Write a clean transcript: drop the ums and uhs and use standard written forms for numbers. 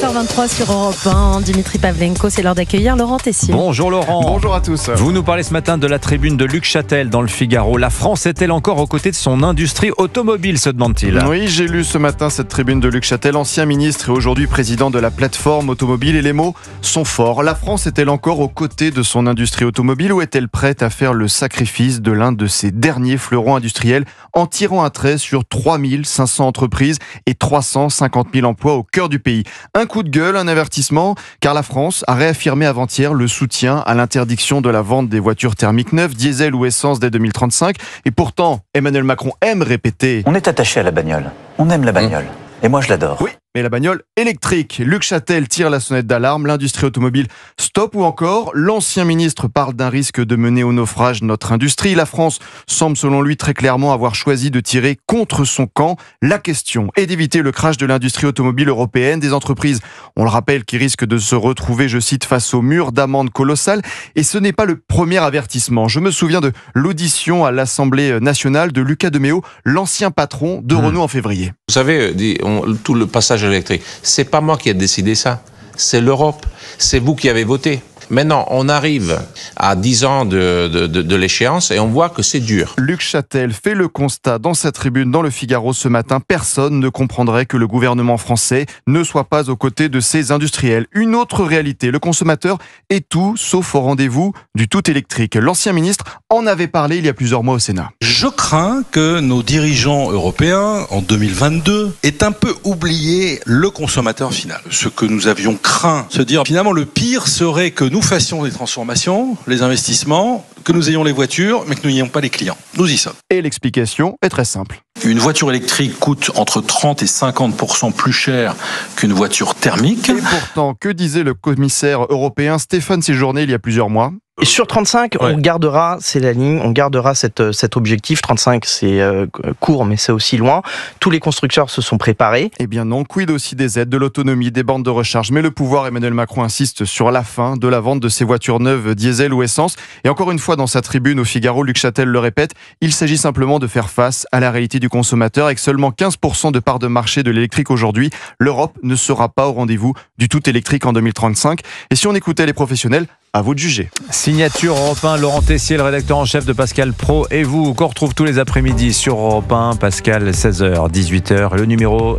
8h23 sur Europe 1. Dimitri Pavlenko, c'est l'heure d'accueillir Laurent Tessier. Bonjour Laurent. Bonjour à tous. Vous nous parlez ce matin de la tribune de Luc Chatel dans le Figaro. La France est-elle encore aux côtés de son industrie automobile, se demande-t-il? Oui, j'ai lu ce matin cette tribune de Luc Chatel, ancien ministre et aujourd'hui président de la plateforme automobile, et les mots sont forts. La France est-elle encore aux côtés de son industrie automobile ou est-elle prête à faire le sacrifice de l'un de ses derniers fleurons industriels en tirant un trait sur 3500 entreprises et 350 000 emplois au cœur du pays? Un coup de gueule, un avertissement, car la France a réaffirmé avant-hier le soutien à l'interdiction de la vente des voitures thermiques neuves, diesel ou essence dès 2035. Et pourtant, Emmanuel Macron aime répéter: on est attaché à la bagnole, on aime la bagnole. Et moi je l'adore. Oui, mais la bagnole électrique. Luc Chatel tire la sonnette d'alarme, l'industrie automobile stop, ou encore l'ancien ministre parle d'un risque de mener au naufrage notre industrie. La France semble selon lui très clairement avoir choisi de tirer contre son camp. La question est d'éviter le crash de l'industrie automobile européenne, des entreprises, on le rappelle, qui risquent de se retrouver, je cite, face au mur d'amendes colossales. Et ce n'est pas le premier avertissement. Je me souviens de l'audition à l'Assemblée nationale de Lucas Demeo, l'ancien patron de Renault en février. Vous savez, tout le passage électrique, c'est pas moi qui ai décidé ça, c'est l'Europe, c'est vous qui avez voté. Maintenant, on arrive à 10 ans de l'échéance et on voit que c'est dur. Luc Chatel fait le constat dans sa tribune dans le Figaro ce matin. Personne ne comprendrait que le gouvernement français ne soit pas aux côtés de ses industriels. Une autre réalité, le consommateur est tout sauf au rendez-vous du tout électrique. L'ancien ministre en avait parlé il y a plusieurs mois au Sénat. Je crains que nos dirigeants européens, en 2022, aient un peu oublié le consommateur final. Ce que nous avions craint, se dire finalement le pire serait que nous fassions des transformations, les investissements, que nous ayons les voitures, mais que nous n'ayons pas les clients. Nous y sommes. Et l'explication est très simple. Une voiture électrique coûte entre 30 et 50% plus cher qu'une voiture thermique. Et pourtant, que disait le commissaire européen Stéphane Séjourné il y a plusieurs mois ? Et sur 35, on gardera, c'est la ligne, on gardera cet objectif. 35, c'est court, mais c'est aussi loin. Tous les constructeurs se sont préparés. Eh bien non, quid aussi des aides, de l'autonomie, des bandes de recharge. Mais le pouvoir, Emmanuel Macron insiste sur la fin de la vente de ces voitures neuves diesel ou essence. Et encore une fois, dans sa tribune au Figaro, Luc Chatel le répète, il s'agit simplement de faire face à la réalité du consommateur. Avec seulement 15% de part de marché de l'électrique aujourd'hui, l'Europe ne sera pas au rendez-vous du tout électrique en 2035. Et si on écoutait les professionnels, à vous de juger. Signature Europe 1, Laurent Tessier, le rédacteur en chef de Pascal Pro et vous, qu'on retrouve tous les après-midi sur Europe 1, Pascal, 16h, 18h, le numéro